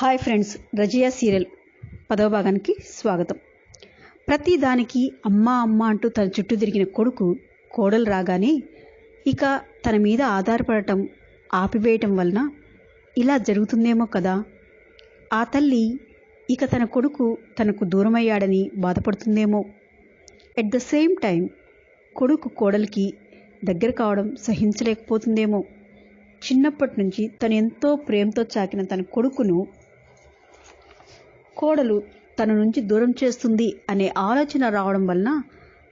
Hi friends, Razia serial 10వ భాగానికి స్వాగతం. ప్రతి దానికి అమ్మ అమ్మ అంటూ తన చుట్టూ తిరిగిన కొడుకు కోడలు రాగానే ఇక తన మీద ఆధారపడటం ఆపివేయటం వలన ఇలా జరుగుతుందేమో కదా. ఆ తల్లి ఇక తన కొడుకు తనకు దూరమయ్యాడని బాధపడుతుందేమో. ఎట్ ద సేమ్ టైం కొడుకు కోడలికి దగ్గర కావడం సహించలేకపోతుందేమో. చిన్నప్పటి నుంచి తను ఎంతో ప్రేమతో చాకిన తన కొడుకును కోడలు తన నుంచి దూరం చేస్తుంది అనే ఆలోచన రావడం వలన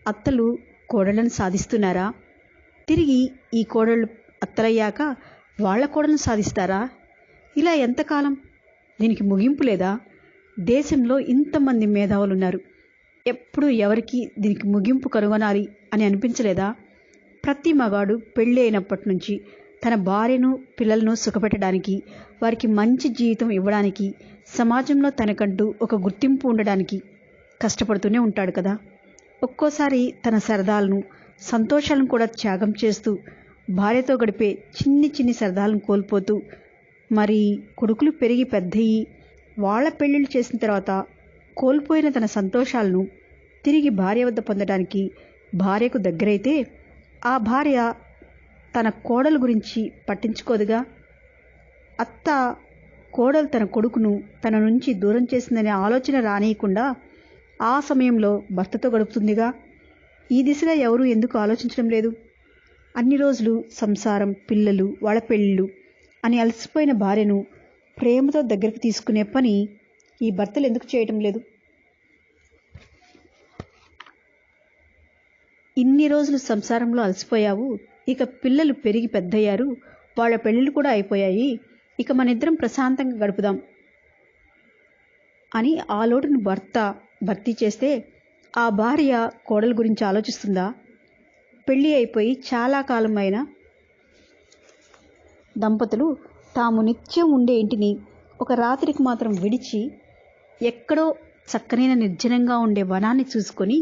అత్తలు కోడళ్ళను సాధిస్తున్నారా? తిరిగి ఈ కోడళ్ళు అత్తలయ్యాక వాళ్ళ కోడలను సాధిస్తారా? ఇలా ఎంతకాలం? దీనికి ముగింపు లేదా? దేశంలో ఇంతమంది మేధావులు ఉన్నారు, ఎప్పుడు ఎవరికి దీనికి ముగింపు కనుగొనాలి అని అనిపించలేదా? ప్రతి మగాడు పెళ్ళి అయినప్పటి నుంచి తన భార్యను పిల్లలను సుఖపెట్టడానికి, వారికి మంచి జీవితం ఇవ్వడానికి, సమాజంలో తనకంటూ ఒక గుర్తింపు ఉండడానికి కష్టపడుతూనే ఉంటాడు కదా. ఒక్కోసారి తన సరదాలను సంతోషాలను కూడా త్యాగం చేస్తూ భార్యతో గడిపే చిన్ని చిన్ని సరదాలను కోల్పోతూ, మరి కొడుకులు పెరిగి పెద్దయి వాళ్ళ పెళ్ళిళ్ళు చేసిన తర్వాత కోల్పోయిన తన సంతోషాలను తిరిగి భార్య వద్ద పొందడానికి భార్యకు దగ్గరైతే ఆ భార్య తన కోడలు గురించి పట్టించుకోదుగా. అత్త కోడలు తన కొడుకును తన నుంచి దూరం చేసిందనే ఆలోచన రానియకుండా ఆ సమయంలో భర్తతో గడుపుతుందిగా. ఈ దిశగా ఎవరూ ఎందుకు ఆలోచించడం లేదు? అన్ని రోజులు సంసారం, పిల్లలు, వాళ్ళ పెళ్ళిళ్ళు అని అలసిపోయిన భార్యను ప్రేమతో దగ్గరికి తీసుకునే పని ఈ భర్తలు ఎందుకు చేయటం లేదు? ఇన్ని రోజులు సంసారంలో అలసిపోయావు, ఇక పిల్లలు పెరిగి పెద్దయ్యారు, వాళ్ళ పెళ్ళిళ్ళు కూడా అయిపోయాయి, ఇక మన ఇద్దరం ప్రశాంతంగా గడుపుదాం అని ఆ లోటును భర్తీ చేస్తే ఆ భార్య కోడల గురించి ఆలోచిస్తుందా? పెళ్ళి అయిపోయి చాలా కాలమైన దంపతులు తాము నిత్యం ఉండే ఇంటిని ఒక రాత్రికి మాత్రం విడిచి ఎక్కడో చక్కనైన నిర్జనంగా ఉండే వనాన్ని చూసుకొని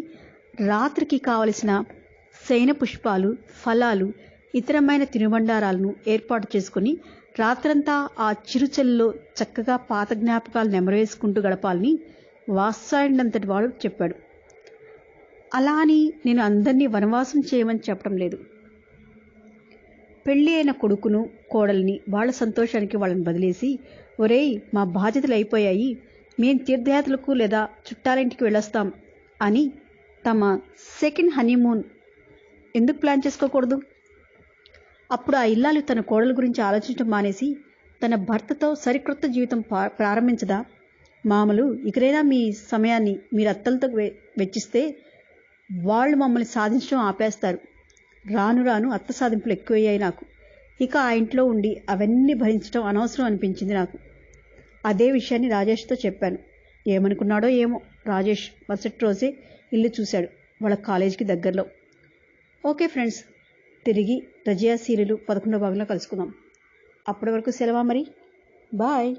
రాత్రికి కావలసిన శయన పుష్పాలు, ఫలాలు, ఇతరమైన తినుబండారాలను ఏర్పాటు చేసుకుని రాత్రంతా ఆ చిరుచల్లో చక్కగా పాత జ్ఞాపకాలు నెమరేసుకుంటూ గడపాలని వాత్సాయనుడంతటి వాడు చెప్పాడు. అలా అని నేను అందరినీ వనవాసం చేయమని చెప్పడం లేదు. పెళ్ళి అయిన కొడుకును కోడల్ని వాళ్ళ సంతోషానికి వాళ్ళని వదిలేసి, ఒరేయ్ మా బాధ్యతలు అయిపోయాయి, మేం తీర్థయాత్రలకు లేదా చుట్టాలింటికి వెళ్ళొస్తాం అని తమ సెకండ్ హనీమూన్ ఎందుకు ప్లాన్ చేసుకోకూడదు? అప్పుడు ఆ ఇల్లాలు తన కోడల గురించి ఆలోచించడం మానేసి తన భర్తతో సరికొత్త జీవితం ప్రారంభించదా? మామలు, ఇకనైనా మీ సమయాన్ని మీరు అత్తలతో వెచ్చిస్తే వాళ్ళు మమ్మల్ని సాధించడం ఆపేస్తారు. రాను రాను అత్త సాధింపులు ఎక్కువయ్యాయి నాకు. ఇక ఆ ఇంట్లో ఉండి అవన్నీ భరించడం అనవసరం అనిపించింది నాకు. అదే విషయాన్ని రాజేష్తో చెప్పాను. ఏమనుకున్నాడో ఏమో. రాజేష్ మరుసటి రోజే ఇల్లు చూశాడు, వాళ్ళ కాలేజీకి దగ్గరలో. ఓకే ఫ్రెండ్స్, తిరిగి రజియా సీరియల్ 11వ భాగంలో కలుసుకుందాం. అప్పటి వరకు సెలవా మరి. బాయ్.